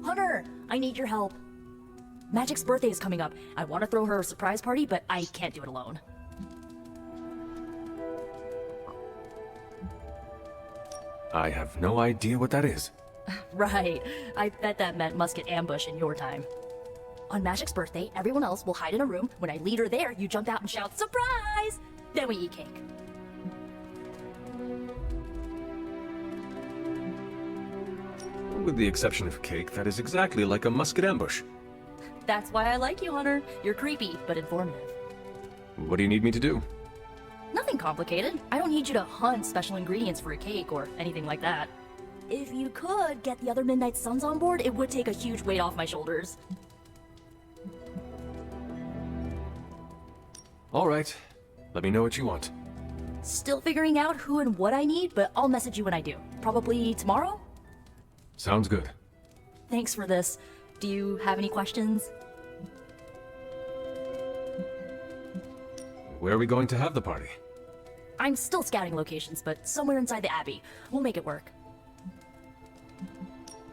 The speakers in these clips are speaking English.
Hunter, I need your help. Magic's birthday is coming up. I want to throw her a surprise party, but I can't do it alone. I have no idea what that is. Right. I bet that meant musket ambush in your time. On Magic's birthday, everyone else will hide in a room. When I lead her there, you jump out and shout, "Surprise!" Then we eat cake. With the exception of cake, that is exactly like a musket ambush. That's why I like you, Hunter. You're creepy, but informative. What do you need me to do? Nothing complicated. I don't need you to hunt special ingredients for a cake or anything like that. If you could get the other Midnight Suns on board, it would take a huge weight off my shoulders. Alright, let me know what you want. Still figuring out who and what I need, but I'll message you when I do. Probably tomorrow? Sounds good. Thanks for this. Do you have any questions? Where are we going to have the party? I'm still scouting locations, but somewhere inside the Abbey. We'll make it work.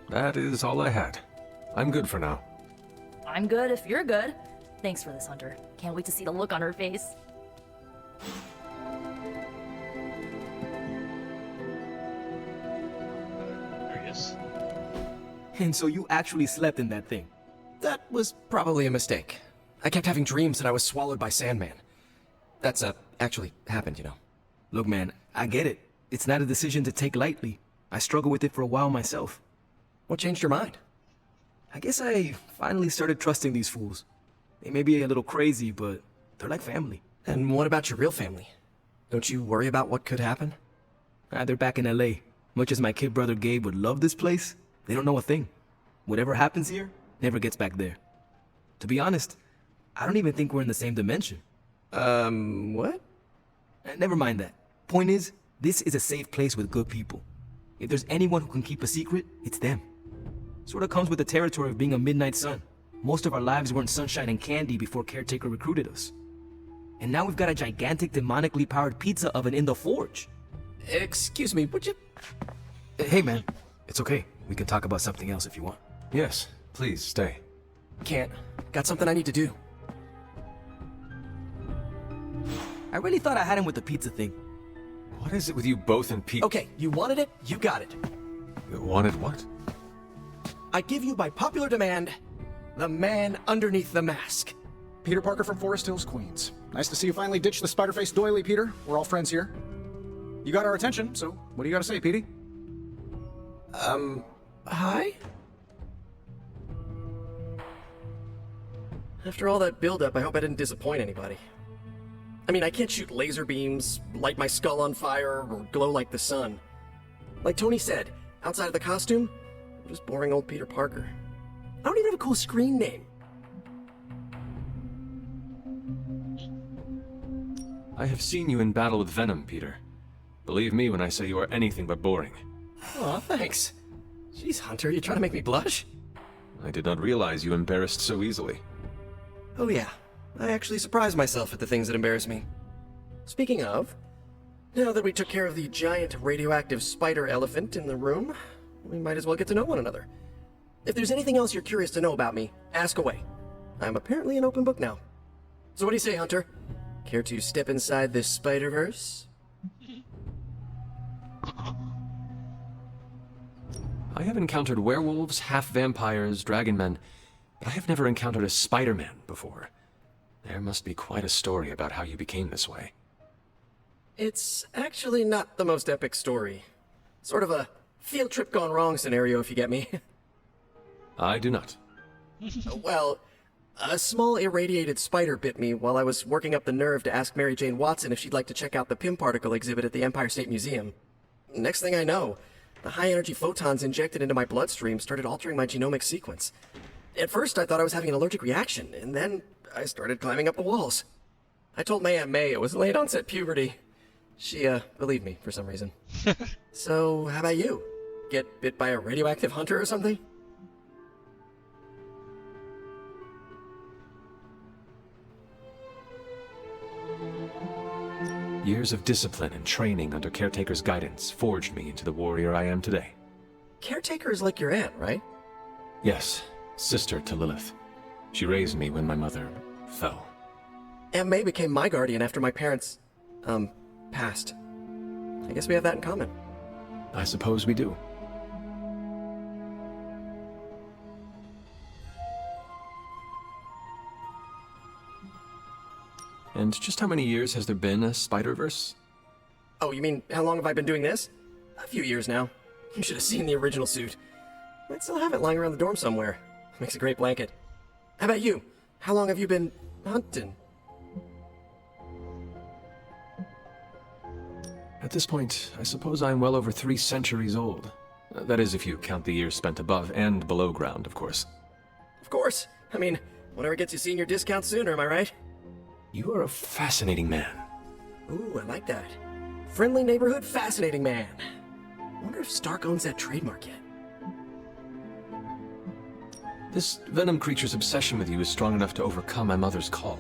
That is all I had. I'm good for now. I'm good if you're good. Thanks for this, Hunter. Can't wait to see the look on her face. There he is. And so you actually slept in that thing? That was probably a mistake. I kept having dreams that I was swallowed by Sandman. That's, actually happened, you know. Look, man, I get it. It's not a decision to take lightly. I struggled with it for a while myself. What changed your mind? I guess I finally started trusting these fools. They may be a little crazy, but they're like family. And what about your real family? Don't you worry about what could happen? They're back in LA. Much as my kid brother Gabe would love this place, they don't know a thing. Whatever happens here, never gets back there. To be honest, I don't even think we're in the same dimension. What? Never mind that. Point is, this is a safe place with good people. If there's anyone who can keep a secret, it's them. Sort of comes with the territory of being a Midnight Sun. Most of our lives weren't sunshine and candy before Caretaker recruited us. And now we've got a gigantic demonically powered pizza oven in the forge. Excuse me, would you... Hey man, it's okay. We can talk about something else if you want. Yes, please stay. Can't. Got something I need to do. I really thought I had him with the pizza thing. What is it with you both and Pete? Okay, you wanted it, you got it. You wanted what? I give you by popular demand, the man underneath the mask. Peter Parker from Forest Hills, Queens. Nice to see you finally ditched the Spider-Face doily, Peter. We're all friends here. You got our attention, so what do you got to say, Petey? Hi? After all that build-up, I hope I didn't disappoint anybody. I mean, I can't shoot laser beams, light my skull on fire, or glow like the sun. Like Tony said, outside of the costume, I'm just boring old Peter Parker. I don't even have a cool screen name. I have seen you in battle with Venom, Peter. Believe me when I say you are anything but boring. Aw, thanks. Jeez, Hunter, you trying to make me blush? I did not realize you embarrassed so easily. Oh yeah, I actually surprise myself at the things that embarrass me. Speaking of, now that we took care of the giant radioactive spider elephant in the room, we might as well get to know one another. If there's anything else you're curious to know about me, ask away. I'm apparently an open book now. So what do you say, Hunter? Care to step inside this Spider-Verse? I have encountered werewolves, half-vampires, dragon men, but I have never encountered a Spider-Man before. There must be quite a story about how you became this way. It's actually not the most epic story. Sort of a field trip gone wrong scenario, if you get me. I do not. Well, a small irradiated spider bit me while I was working up the nerve to ask Mary Jane Watson if she'd like to check out the Pym particle exhibit at the Empire State Museum. Next thing I know, the high-energy photons injected into my bloodstream started altering my genomic sequence. At first, I thought I was having an allergic reaction, and then I started climbing up the walls. I told my Aunt May it was late-onset puberty. She, believed me for some reason. So, how about you? Get bit by a radioactive hunter or something? Years of discipline and training under Caretaker's guidance forged me into the warrior I am today. Caretaker is like your aunt, right? Yes, sister to Lilith. She raised me when my mother fell. Aunt May became my guardian after my parents, passed. I guess we have that in common. I suppose we do. And just how many years has there been a Spider-Verse? Oh, you mean, how long have I been doing this? A few years now. You should have seen the original suit. I still have it lying around the dorm somewhere. Makes a great blanket. How about you? How long have you been hunting? At this point, I suppose I'm well over 3 centuries old. That is, if you count the years spent above and below ground, of course. Of course. I mean, whatever gets you senior discount sooner, am I right? You are a fascinating man. Ooh, I like that. Friendly neighborhood, fascinating man. Wonder if Stark owns that trademark yet. This venom creature's obsession with you is strong enough to overcome my mother's call.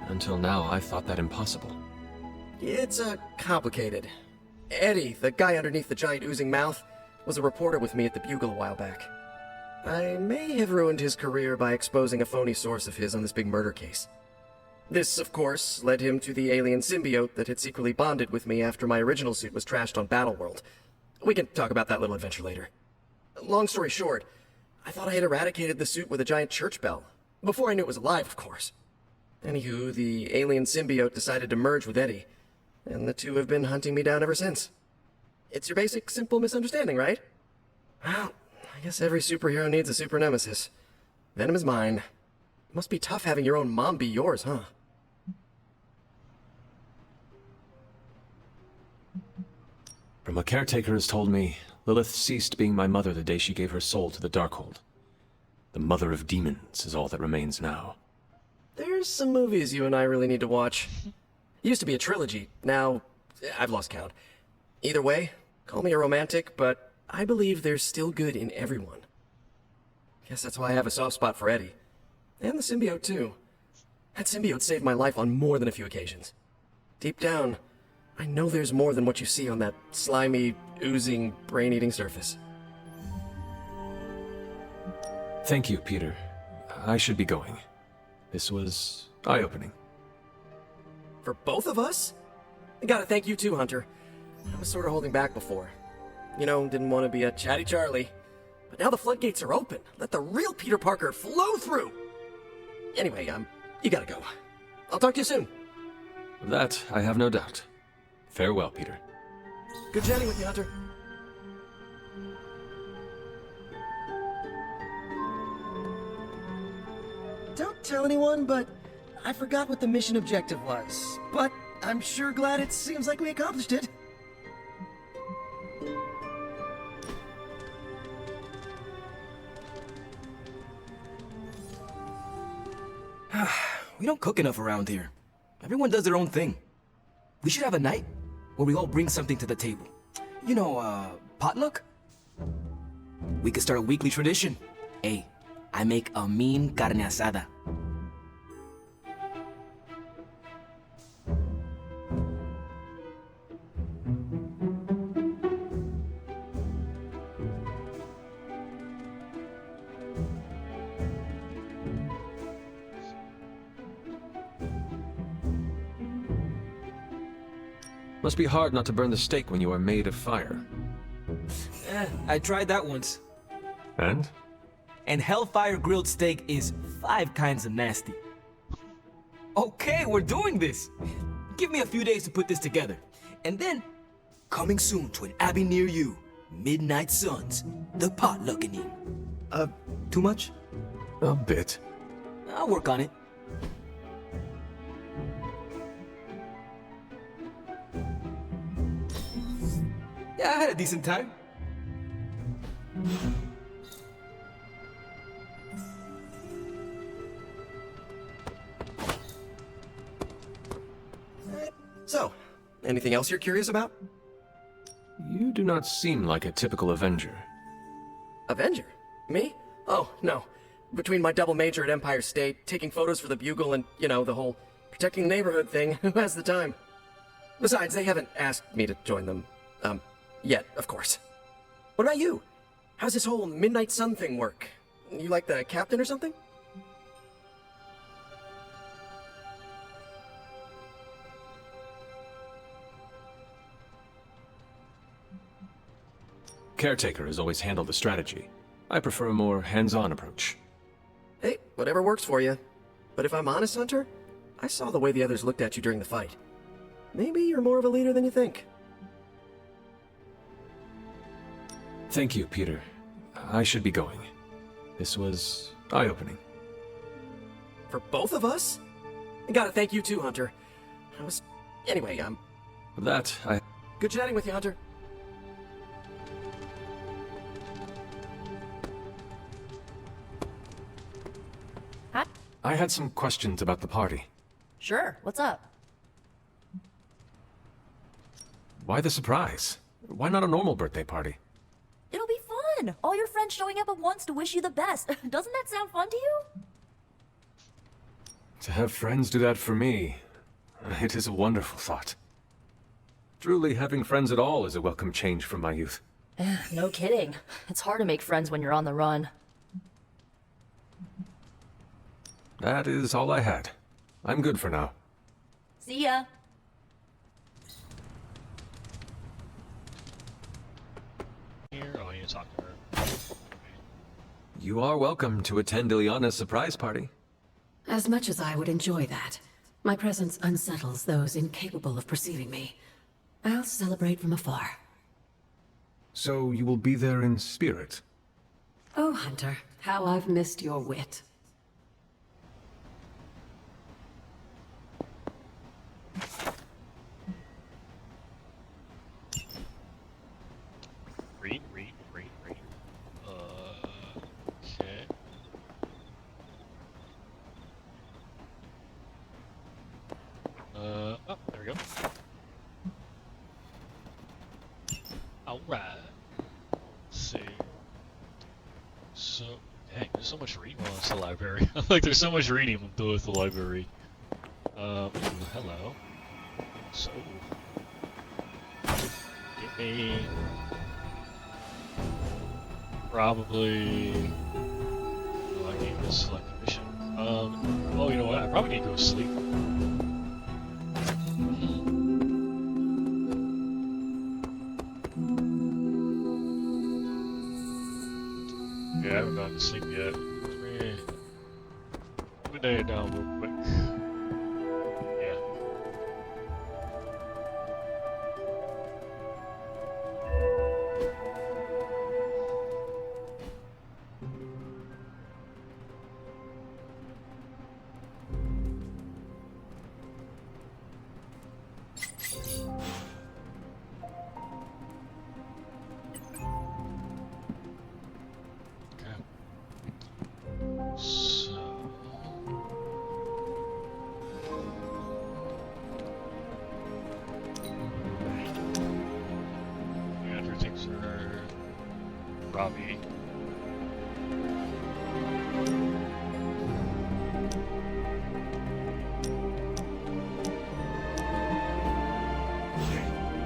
Until now, I thought that impossible. It's, complicated. Eddie, the guy underneath the giant oozing mouth, was a reporter with me at the Bugle a while back. I may have ruined his career by exposing a phony source of his on this big murder case. This, of course, led him to the alien symbiote that had secretly bonded with me after my original suit was trashed on Battleworld. We can talk about that little adventure later. Long story short, I thought I had eradicated the suit with a giant church bell. Before I knew it was alive, of course. Anywho, the alien symbiote decided to merge with Eddie, and the two have been hunting me down ever since. It's your basic, simple misunderstanding, right? Well, I guess every superhero needs a super nemesis. Venom is mine. Must be tough having your own mom be yours, huh? From what Caretaker has told me, Lilith ceased being my mother the day she gave her soul to the Darkhold. The Mother of Demons is all that remains now. There's some movies you and I really need to watch. Used to be a trilogy. Now, I've lost count. Either way, call me a romantic, but I believe there's still good in everyone. Guess that's why I have a soft spot for Eddie. And the symbiote, too. That symbiote saved my life on more than a few occasions. Deep down, I know there's more than what you see on that slimy, oozing, brain-eating surface. Thank you, Peter. I should be going. This was eye-opening. For both of us? I gotta thank you too, Hunter. I was sort of holding back before. You know, didn't want to be a chatty Charlie. But now the floodgates are open. Let the real Peter Parker flow through! Anyway, you gotta go. I'll talk to you soon. That I have no doubt. Farewell, Peter. Good chatting with you, Hunter. Don't tell anyone, but I forgot what the mission objective was. But I'm sure glad it seems like we accomplished it. We don't cook enough around here. Everyone does their own thing. We should have a night where we all bring something to the table. You know, potluck? We could start a weekly tradition. Hey, I make a mean carne asada. Must be hard not to burn the steak when you are made of fire. I tried that once. And? And Hellfire grilled steak is 5 kinds of nasty. Okay, we're doing this. Give me a few days to put this together. And then, coming soon to an abbey near you, Midnight Suns, the potlucking. Too much? A bit. I'll work on it. Yeah, I had a decent time. So, anything else you're curious about? You do not seem like a typical Avenger. Avenger? Me? Oh, no. Between my double major at Empire State, taking photos for the Bugle, and, you know, the whole protecting the neighborhood thing, who has the time? Besides, they haven't asked me to join them. Yet, of course. What about you? How's this whole Midnight Sun thing work? You like the captain or something? Caretaker has always handled the strategy. I prefer a more hands-on approach. Hey, whatever works for you. But if I'm honest, Hunter, I saw the way the others looked at you during the fight. Maybe you're more of a leader than you think. Thank you, Peter. I should be going. This was eye-opening. For both of us? I gotta thank you too, Hunter. Anyway, With that, I... good chatting with you, Hunter. Huh? I had some questions about the party. Sure, what's up? Why the surprise? Why not a normal birthday party? It'll be fun! All your friends showing up at once to wish you the best. Doesn't that sound fun to you? To have friends do that for me, it is a wonderful thought. Truly, having friends at all is a welcome change from my youth. No kidding. It's hard to make friends when you're on the run. That is all I had. I'm good for now. See ya! Here, oh, I need to talk to her. You are welcome to attend Ilyana's surprise party. As much as I would enjoy that, my presence unsettles those incapable of perceiving me. I'll celebrate from afar. So you will be there in spirit? Oh, Hunter, how I've missed your wit. Read. Okay. Oh, there we go. Alright. Let's see. So, dang, there's so much reading while it's the library. Like, there's so much reading with the library. Ooh, hello. So, give me probably. Oh, I need to select a mission. Oh, you know what? I probably need to go to sleep. Yeah, I haven't gone to sleep yet. Let me lay it down real quick. Yeah. So, we enter things are Robbie.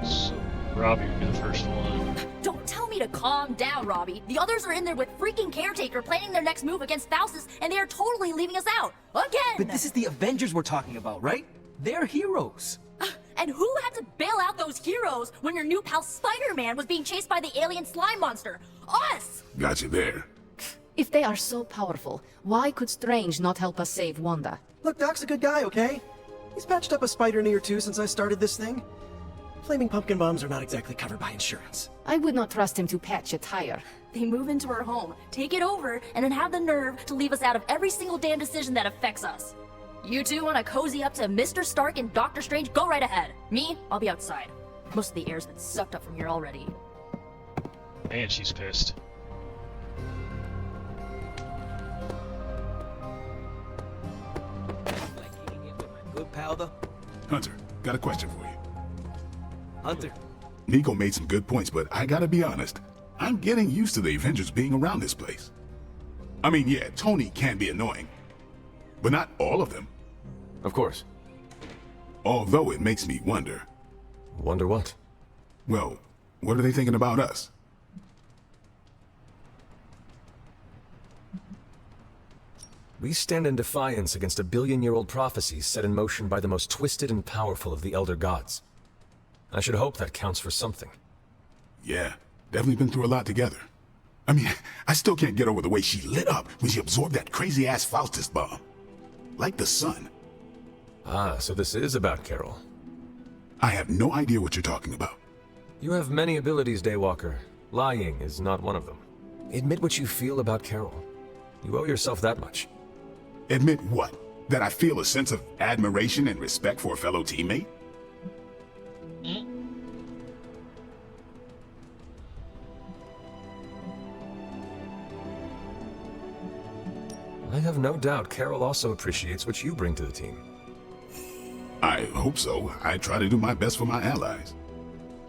So, Robbie would be the first one. Don't tell me to calm down, Robbie. The others are in there with freaking Caretaker planning their next move against Faustus, and they are totally leaving us out. Again! But this is the Avengers we're talking about, right? They're heroes. And who had to bail out those heroes when your new pal Spider-Man was being chased by the alien slime monster? Us! Got you there. If they are so powerful, why could Strange not help us save Wanda? Look, Doc's a good guy, okay? He's patched up a spider knee or two since I started this thing. Flaming pumpkin bombs are not exactly covered by insurance. I would not trust him to patch a tire. They move into our home, take it over, and then have the nerve to leave us out of every single damn decision that affects us. You two want to cozy up to Mr. Stark and Doctor Strange? Go right ahead. Me, I'll be outside. Most of the air's been sucked up from here already. And she's pissed. Like hanging it with my good pal, though. Hunter, got a question for you. Hunter. Nico made some good points, but I gotta be honest. I'm getting used to the Avengers being around this place. I mean, yeah, Tony can be annoying, but not all of them. Of course. Although it makes me wonder, Wonder what? well, what are they thinking about us? We stand in defiance against a billion-year-old prophecy set in motion by the most twisted and powerful of the Elder Gods. I should hope that counts for something. Yeah, definitely been through a lot together. I mean, I still can't get over the way she lit up when she absorbed that crazy-ass Faustus bomb. Like the sun. Ah, so this is about Carol. I have no idea what you're talking about. You have many abilities, Daywalker. Lying is not one of them. Admit what you feel about Carol. You owe yourself that much. Admit what? That I feel a sense of admiration and respect for a fellow teammate? I have no doubt Carol also appreciates what you bring to the team. I hope so. I try to do my best for my allies.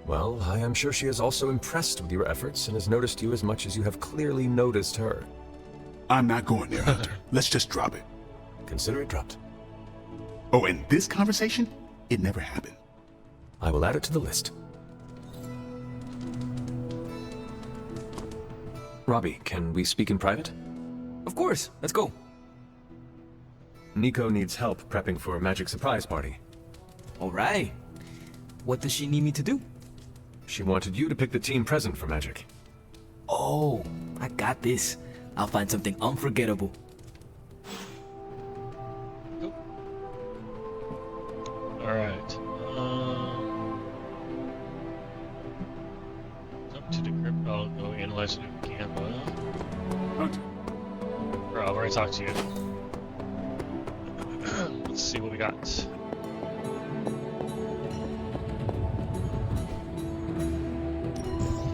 Well, I am sure she is also impressed with your efforts and has noticed you as much as you have clearly noticed her. I'm not going there, Hunter. Let's just drop it. Consider it dropped. Oh, and this conversation? It never happened. I will add it to the list. Robbie, can we speak in private? Of course, let's go. Nico needs help prepping for a magic surprise party. All right. What does she need me to do? She wanted you to pick the team present for magic. Oh, I got this. I'll find something unforgettable. Alright. Jump to the crypt. I'll go analyze the new Canva. Hunter, Bro, I've already talked to you. Let's see what we got.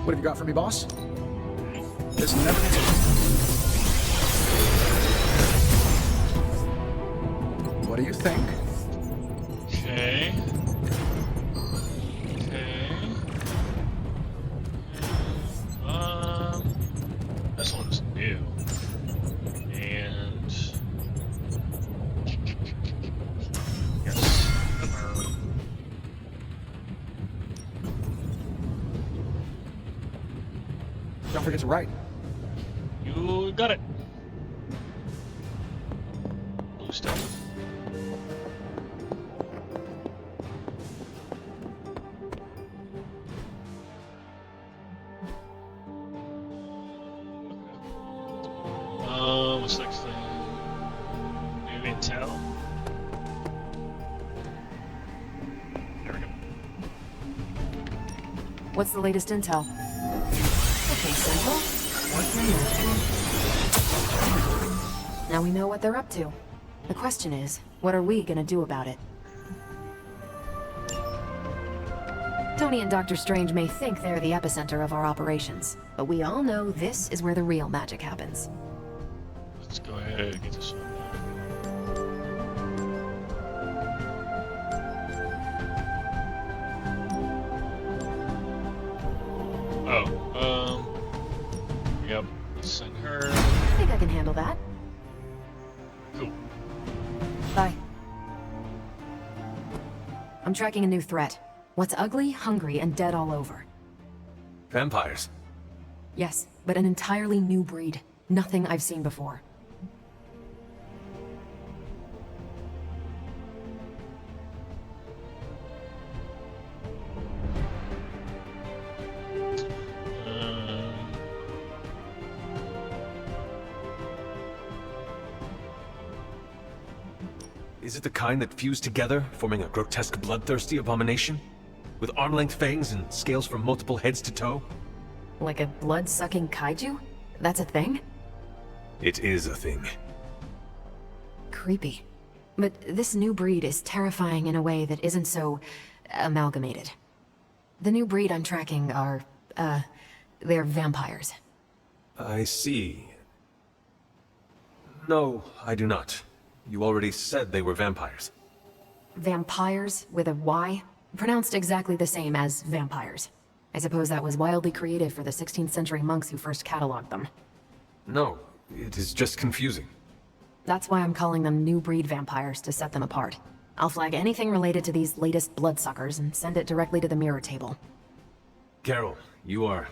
What have you got for me, boss? This never gets old. What do you think? Okay. Okay. This one's new. And yes. Don't forget to write. You got it. Blue stuff. What's next thing? New intel. There we go. What's the latest intel? Okay, Central. What's your Now we know what they're up to. The question is, what are we gonna do about it? Tony and Dr. Strange may think they're the epicenter of our operations, but we all know this is where the real magic happens. Let's go ahead and get this one done. Yep, send her. I think I can handle that. Cool. Bye. I'm tracking a new threat. What's ugly, hungry, and dead all over. Vampires. Yes, but an entirely new breed. Nothing I've seen before. Is it the kind that fuse together, forming a grotesque bloodthirsty abomination? With arm-length fangs and scales from multiple heads to toe? Like a blood-sucking kaiju? That's a thing? It is a thing. Creepy. But this new breed is terrifying in a way that isn't so amalgamated. The new breed I'm tracking are, they're vampires. I see. No, I do not. You already said they were vampires. Vampires with a Y? Pronounced exactly the same as vampires. I suppose that was wildly creative for the 16th century monks who first cataloged them. No, it is just confusing. That's why I'm calling them new breed vampires, to set them apart. I'll flag anything related to these latest bloodsuckers and send it directly to the mirror table. Carol, you are...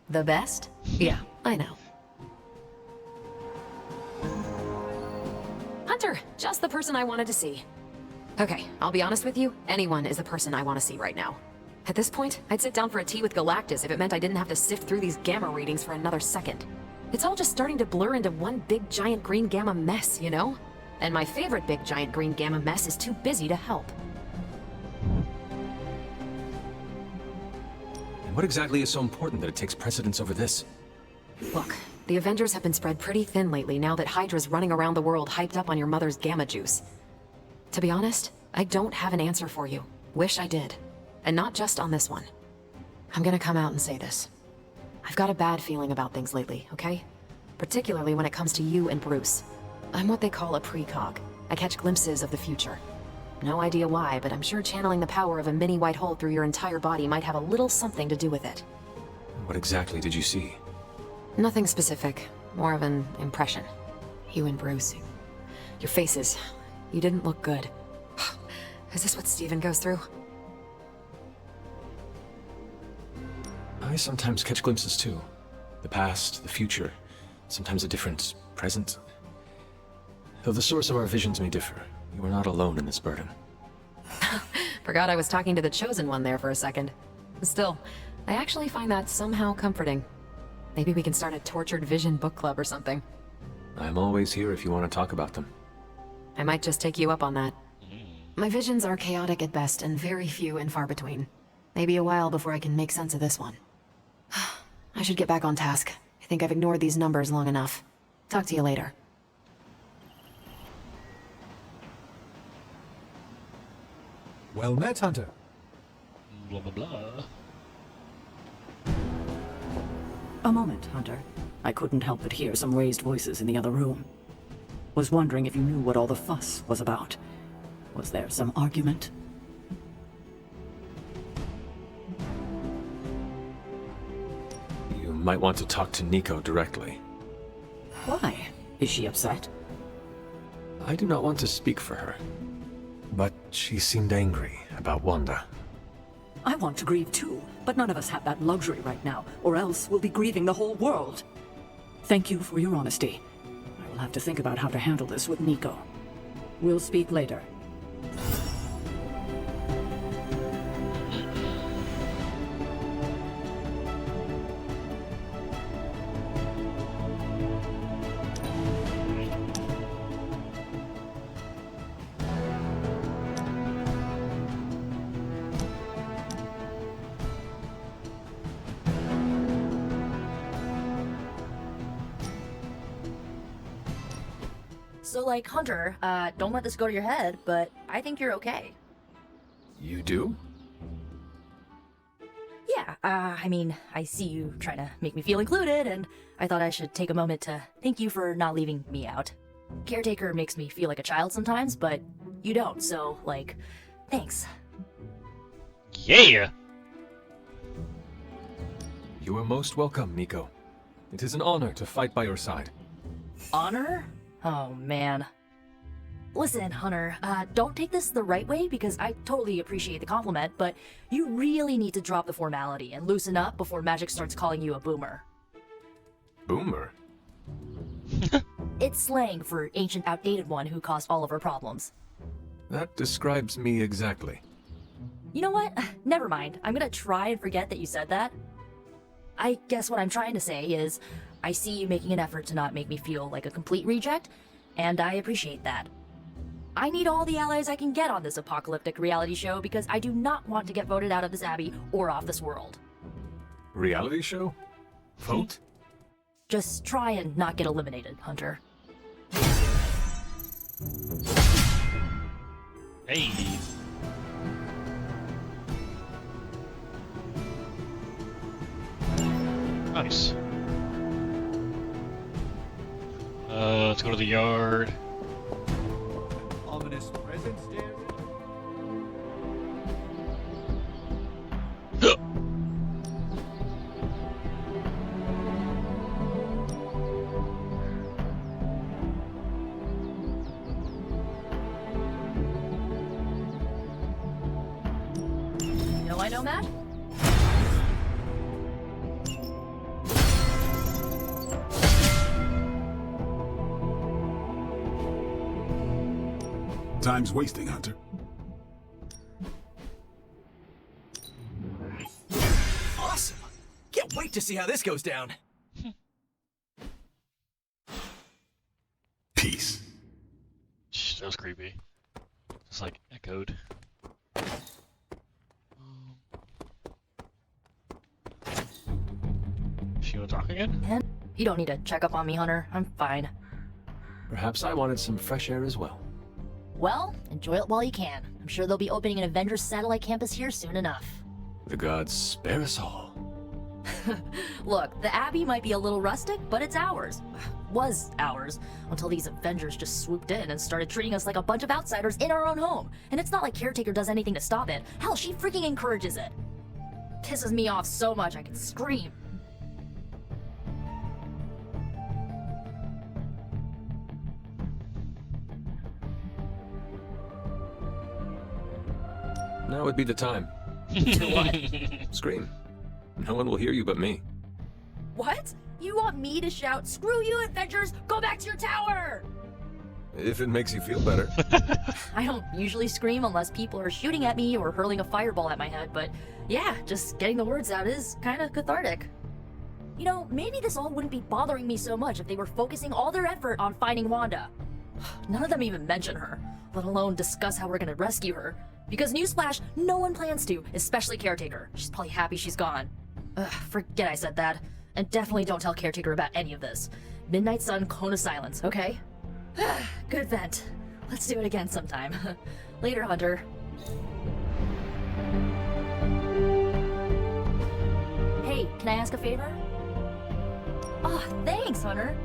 The best? Yeah, I know. Hunter, just the person I wanted to see. Okay, I'll be honest with you, anyone is the person I want to see right now. At this point, I'd sit down for a tea with Galactus if it meant I didn't have to sift through these gamma readings for another second. It's all just starting to blur into one big giant green gamma mess, you know? And my favorite big giant green gamma mess is too busy to help. And what exactly is so important that it takes precedence over this? Look, the Avengers have been spread pretty thin lately now that Hydra's running around the world hyped up on your mother's gamma juice. To be honest, I don't have an answer for you. Wish I did. And not just on this one. I'm gonna come out and say this. I've got a bad feeling about things lately, okay? Particularly when it comes to you and Bruce. I'm what they call a precog. I catch glimpses of the future. No idea why, but I'm sure channeling the power of a mini white hole through your entire body might have a little something to do with it. What exactly did you see? Nothing specific. More of an impression. You and Bruce. Your faces. You didn't look good. Is this what Steven goes through? I sometimes catch glimpses too. The past, the future, sometimes a different present. Though the source of our visions may differ, you are not alone in this burden. Forgot I was talking to the Chosen One there for a second. Still, I actually find that somehow comforting. Maybe we can start a Tortured Vision book club or something. I'm always here if you want to talk about them. I might just take you up on that. My visions are chaotic at best and very few and far between. Maybe a while before I can make sense of this one. I should get back on task. I think I've ignored these numbers long enough. Talk to you later. Well met, Hunter. Blah blah blah. A moment, Hunter. I couldn't help but hear some raised voices in the other room. Was wondering if you knew what all the fuss was about. Was there some argument? You might want to talk to Nico directly. Why? Is she upset? I do not want to speak for her. But she seemed angry about Wanda. I want to grieve too, but none of us have that luxury right now, or else we'll be grieving the whole world. Thank you for your honesty. I will have to think about how to handle this with Nico. We'll speak later. So, like, Hunter, don't let this go to your head, but I think you're okay. You do? Yeah, I mean, I see you trying to make me feel included, and I thought I should take a moment to thank you for not leaving me out. Caretaker makes me feel like a child sometimes, but you don't, so, like, thanks. Yeah! You are most welcome, Nico. It is an honor to fight by your side. Honor? Oh, man. Listen, Hunter, don't take this the right way because I totally appreciate the compliment, but you really need to drop the formality and loosen up before Magic starts calling you a boomer. Boomer? It's slang for ancient, outdated one who caused all of our problems. That describes me exactly. You know what? Never mind. I'm gonna try and forget that you said that. I guess what I'm trying to say is, I see you making an effort to not make me feel like a complete reject, and I appreciate that. I need all the allies I can get on this apocalyptic reality show because I do not want to get voted out of this abbey or off this world. Reality show? Vote? Just try and not get eliminated, Hunter. Hey! Nice. Let's go to the yard. Ominous presence, dear. You know I know, Matt? Time's wasting, Hunter. Awesome! Can't wait to see how this goes down. Peace. Shh, that was creepy. Just like echoed. She wanna talk again? And you don't need to check up on me, Hunter. I'm fine. Perhaps I wanted some fresh air as well. Well, enjoy it while you can. I'm sure they'll be opening an Avengers satellite campus here soon enough. The gods spare us all. Look, the Abbey might be a little rustic, but it's ours. Was ours. Until these Avengers just swooped in and started treating us like a bunch of outsiders in our own home. And it's not like Caretaker does anything to stop it. Hell, she freaking encourages it. Pisses me off so much I can scream. Now would be the time. To what? Scream. No one will hear you but me. What? You want me to shout, "Screw you, Avengers! Go back to your tower!" If it makes you feel better. I don't usually scream unless people are shooting at me or hurling a fireball at my head, but yeah, just getting the words out is kind of cathartic. You know, maybe this all wouldn't be bothering me so much if they were focusing all their effort on finding Wanda. None of them even mention her, let alone discuss how we're gonna rescue her. Because newsflash, no one plans to, especially Caretaker. She's probably happy she's gone. Ugh, forget I said that. And definitely don't tell Caretaker about any of this. Midnight Sun, Cone of Silence, okay? Good vent. Let's do it again sometime. Later, Hunter. Hey, can I ask a favor? Oh, thanks, Hunter.